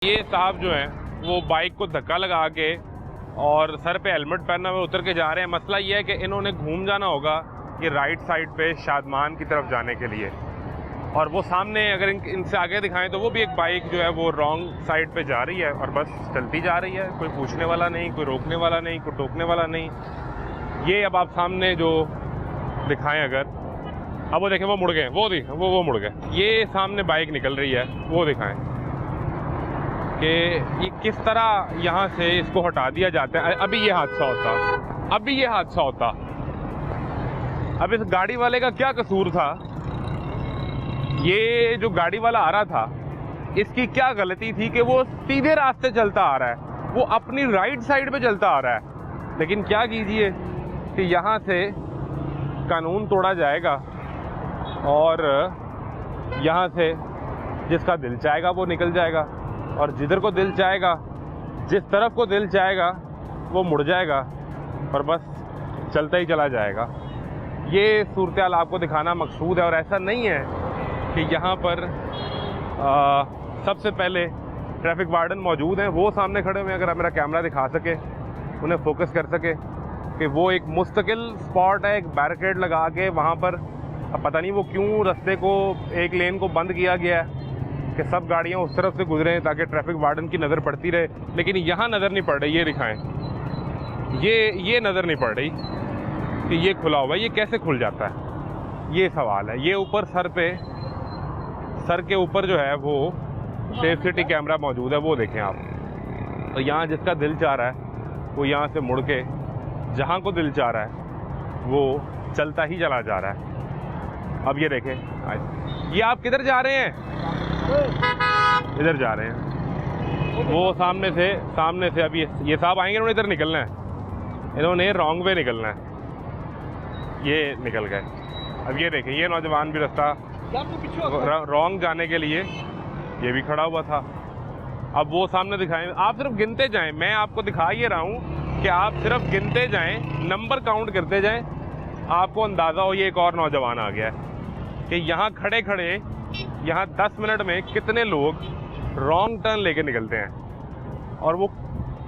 ये साहब जो हैं वो बाइक को धक्का लगा के और सर पे हेलमेट पहना हुए उतर के जा रहे हैं। मसला ये है कि इन्होंने घूम जाना होगा ये राइट साइड पे शादमान की तरफ जाने के लिए, और वो सामने अगर इनसे आगे दिखाएं तो वो भी एक बाइक जो है वो रॉन्ग साइड पे जा रही है और बस चलती जा रही है। कोई पूछने वाला नहीं, कोई रोकने वाला नहीं, कोई टोकने वाला नहीं। ये अब आप सामने जो दिखाएं अगर, अब वो देखें वो मुड़ गए, वो मुड़ गए। ये सामने बाइक निकल रही है, वो दिखाएं कि ये किस तरह यहाँ से इसको हटा दिया जाता है। अभी ये हादसा होता, अब इस गाड़ी वाले का क्या कसूर था? ये जो गाड़ी वाला आ रहा था इसकी क्या गलती थी कि वो सीधे रास्ते चलता आ रहा है, वो अपनी राइट साइड पे चलता आ रहा है। लेकिन क्या कीजिए कि यहाँ से कानून तोड़ा जाएगा और यहाँ से जिसका दिल चाहेगा वो निकल जाएगा, और जिधर को दिल चाहेगा, जिस तरफ को दिल चाहेगा वो मुड़ जाएगा और बस चलता ही चला जाएगा। ये सूरत-ए-हाल आपको दिखाना मकसूद है। और ऐसा नहीं है कि यहाँ पर सबसे पहले ट्रैफिक वार्डन मौजूद हैं, वो सामने खड़े हुए हैं। अगर मेरा कैमरा दिखा सके, उन्हें फोकस कर सके कि वो एक मुस्तकिल स्पॉट है, एक बैरिकेड लगा के वहाँ पर। अब पता नहीं वो क्यों रास्ते को, एक लेन को बंद किया गया है कि सब गाड़ियाँ उस तरफ से गुजरें ताकि ट्रैफिक वार्डन की नज़र पड़ती रहे। लेकिन यहाँ नज़र नहीं पड़ रही, ये दिखाएं, ये नज़र नहीं पड़ रही कि ये खुला हुआ है। ये कैसे खुल जाता है, ये सवाल है। ये ऊपर सर के ऊपर जो है वो सेफ सिटी कैमरा मौजूद है, वो देखें आप। तो यहाँ जिसका दिल चाह रहा है वो यहाँ से मुड़ के जहाँ को दिल चाह रहा है वो चलता ही चला जा रहा है। अब ये देखें, ये आप किधर जा रहे हैं? इधर जा रहे हैं। वो सामने से अब ये साहब आएंगे, इन्होंने इधर निकलना है, इन्होंने रॉन्ग वे निकलना है। ये निकल गए। अब ये देखें, ये नौजवान भी रास्ता रॉन्ग जाने के लिए ये भी खड़ा हुआ था। अब वो सामने दिखाएं, आप सिर्फ गिनते जाएं। मैं आपको दिखा ये रहा हूँ कि आप सिर्फ गिनते जाएं, नंबर काउंट करते जाएं, आपको अंदाज़ा हो। ये एक और नौजवान आ गया है कि यहाँ खड़े खड़े यहाँ 10 मिनट में कितने लोग रॉन्ग टर्न लेके निकलते हैं और वो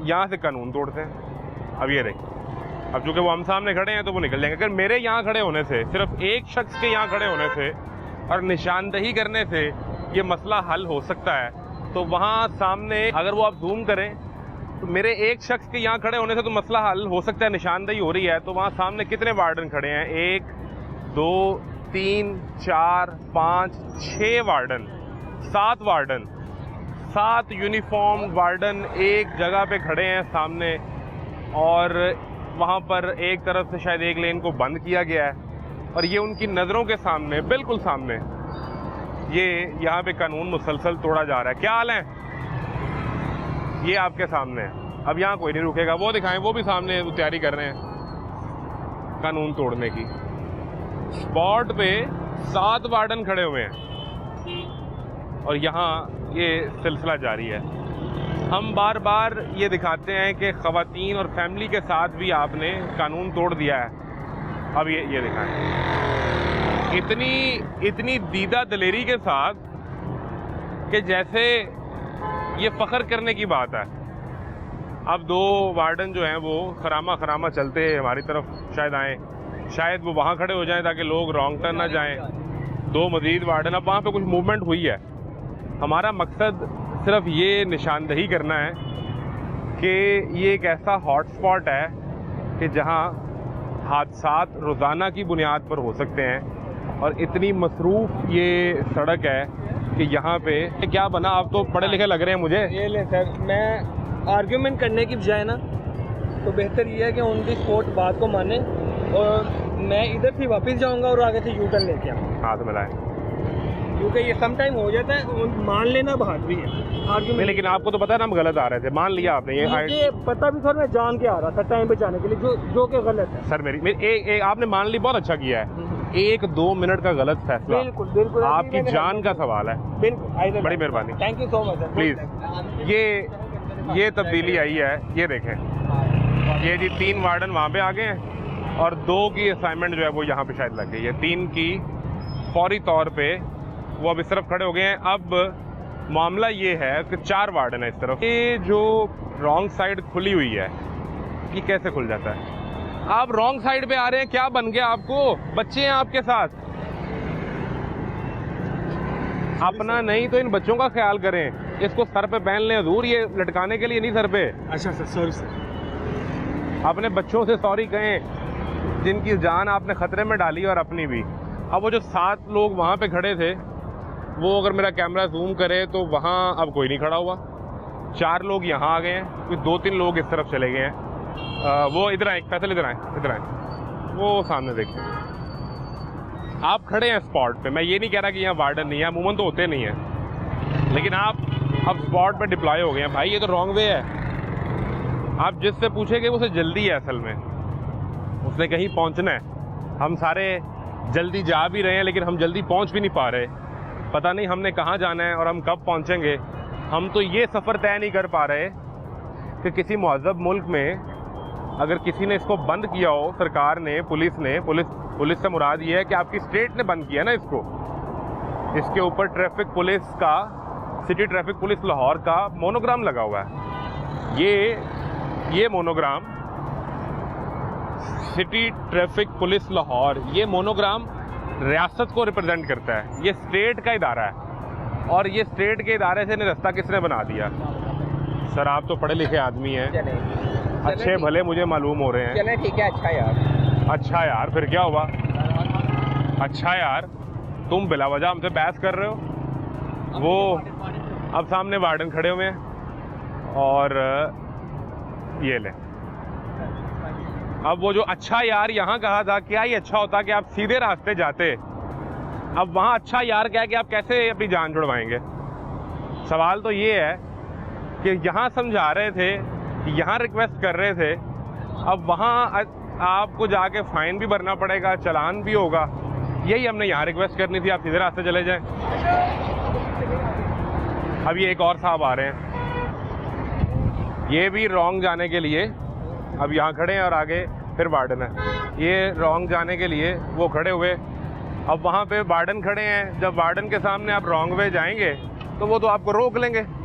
यहाँ से कानून तोड़ते हैं। अब ये देखिए, अब चूंकि वो हम सामने खड़े हैं तो वो निकल जाएंगे। अगर मेरे यहाँ खड़े होने से, सिर्फ एक शख्स के यहाँ खड़े होने से और निशानदही करने से ये मसला हल हो सकता है, तो वहाँ सामने अगर वो आप जूम करें तो मेरे एक शख्स के यहाँ खड़े होने से तो मसला हल हो सकता है, निशानदही हो रही है। तो वहाँ सामने कितने वार्डन खड़े हैं? 1 2 3 4 5 6 वार्डन, 7 वार्डन, 7 यूनिफॉर्म वार्डन एक जगह पे खड़े हैं सामने। और वहाँ पर एक तरफ से शायद एक लेन को बंद किया गया है और ये उनकी नज़रों के सामने, बिल्कुल सामने, ये यहाँ पे कानून मुसलसल तोड़ा जा रहा है। क्या हाल है? ये आपके सामने है। अब यहाँ कोई नहीं रुकेगा। वो दिखाएं, वो भी सामने तैयारी कर रहे हैं कानून तोड़ने की। स्पॉट पे 7 वार्डन खड़े हुए हैं और यहाँ ये सिलसिला जारी है। हम बार बार ये दिखाते हैं कि ख़वातीन और फैमिली के साथ भी आपने कानून तोड़ दिया है। अब ये दिखाएं, इतनी दीदा दिलेरी के साथ कि जैसे ये फ़ख्र करने की बात है। अब 2 वार्डन जो हैं वो खरामा चलते हमारी तरफ शायद आएँ, शायद वो वहाँ खड़े हो जाएं ताकि लोग रॉन्ग टर्न ना जाएं। 2 मज़ीद वार्डन, अब वहाँ पे कुछ मूवमेंट हुई है। हमारा मकसद सिर्फ ये निशानदही करना है कि ये एक ऐसा हॉट स्पॉट है कि जहाँ हादसात रोज़ाना की बुनियाद पर हो सकते हैं और इतनी मसरूफ़ ये सड़क है कि यहाँ पे क्या बना। आप तो पढ़े लिखे लग रहे हैं मुझे। ये ले सर, मैं आर्ग्यूमेंट करने की बजाय ना तो बेहतर ये है कि ऑन दी स्पॉट बात को माने, और मैं इधर से वापस जाऊंगा और आगे से यू टर्न लेके आऊँगा। हाथ मिलाएं, क्योंकि ये सम टाइम हो जाता है, मान लेना बात भी है आर्ग्यूमेंट। लेकिन आपको तो पता है ना हम गलत आ रहे थे, मान लिया आपने। ये मुझे पता भी सर, मैं जान के आ रहा था टाइम पे जाने के लिए, जो कि गलत है सर। मेरी आपने मान ली, बहुत अच्छा किया है। 1-2 मिनट का गलत फैसला, बिल्कुल आपकी जान का सवाल है। बिल्कुल, बड़ी मेहरबानी, thank you so much sir. Please ये तब्दीली आई है। ये देखें, ये जी 3 वार्डन वहाँ पे आ गए हैं और 2 की असाइनमेंट जो है वो यहाँ पे शायद लग गई है। 3 की फौरी तौर पे वो अब इस तरफ खड़े हो गए हैं। अब मामला ये है कि 4 वार्डन है इस तरफ। ये जो रॉन्ग साइड खुली हुई है, ये कैसे खुल जाता है? आप रॉन्ग साइड पे आ रहे हैं, क्या बन गया आपको? बच्चे हैं आपके साथ, अपना नहीं तो इन बच्चों का ख्याल करें। इसको सर पे पहन लें हजूर, ये लटकाने के लिए नहीं सर पे। अच्छा सर, सॉरी सर। अपने बच्चों से सॉरी कहें जिनकी जान आपने खतरे में डाली और अपनी भी। अब वो जो 7 लोग वहाँ पे खड़े थे, वो अगर मेरा कैमरा जूम करे तो वहाँ अब कोई नहीं खड़ा हुआ। 4 लोग यहाँ आ गए हैं, फिर 2-3 लोग इस तरफ चले गए हैं। वो इधर आए, फैसल इधर आए, वो सामने देखिए। आप खड़े हैं स्पॉट पे, मैं ये नहीं कह रहा कि यहाँ वार्डन नहीं है, अमूमन तो होते नहीं है, लेकिन आप अब स्पॉट पे डिप्लॉय हो गए हैं। भाई ये तो रॉन्ग वे है। आप जिससे पूछेंगे उसे जल्दी है, असल में उसने कहीं पहुँचना है। हम सारे जल्दी जा भी रहे हैं, लेकिन हम जल्दी पहुँच भी नहीं पा रहे। पता नहीं हमने कहाँ जाना है और हम कब पहुँचेंगे। हम तो ये सफ़र तय नहीं कर पा रहे कि किसी मुहज़्ज़ब मुल्क में अगर किसी ने इसको बंद किया हो, सरकार ने, पुलिस से मुराद ये है कि आपकी स्टेट ने बंद किया ना इसको। इसके ऊपर ट्रैफिक पुलिस का, सिटी ट्रैफिक पुलिस लाहौर का मोनोग्राम लगा हुआ है। ये monogram city traffic police Lahore, ये मोनोग्राम रियासत को रिप्रेजेंट करता है। ये स्टेट का इदारा है और ये स्टेट के इदारे से रास्ता किसने बना दिया? सर आप तो पढ़े लिखे आदमी हैं, अच्छे भले मुझे मालूम हो रहे हैं। चले ठीक है, अच्छा यार। अच्छा यार, फिर क्या हुआ? अच्छा यार, तुम बिला वजह हमसे बहस कर रहे हो। वो अब सामने वार्डन खड़े हुए हैं और ये ले। अब वो जो अच्छा यार यहाँ कहा था, क्या ये अच्छा होता कि आप सीधे रास्ते जाते? अब वहाँ अच्छा यार क्या कि आप कैसे अपनी जान छुड़वाएंगे? सवाल तो ये है कि यहाँ समझा रहे थे, यहाँ रिक्वेस्ट कर रहे थे, अब वहाँ आपको जाके फाइन भी भरना पड़ेगा, चालान भी होगा। यही हमने यहाँ रिक्वेस्ट करनी थी, आप सीधे रास्ते चले जाएं। अब ये एक और साहब आ रहे हैं, ये भी रॉन्ग जाने के लिए अब यहाँ खड़े हैं और आगे फिर वार्डन है। ये रॉन्ग जाने के लिए वो खड़े हुए, अब वहाँ पे वार्डन खड़े हैं। जब वार्डन के सामने आप रॉन्ग वे जाएंगे तो वो तो आपको रोक लेंगे।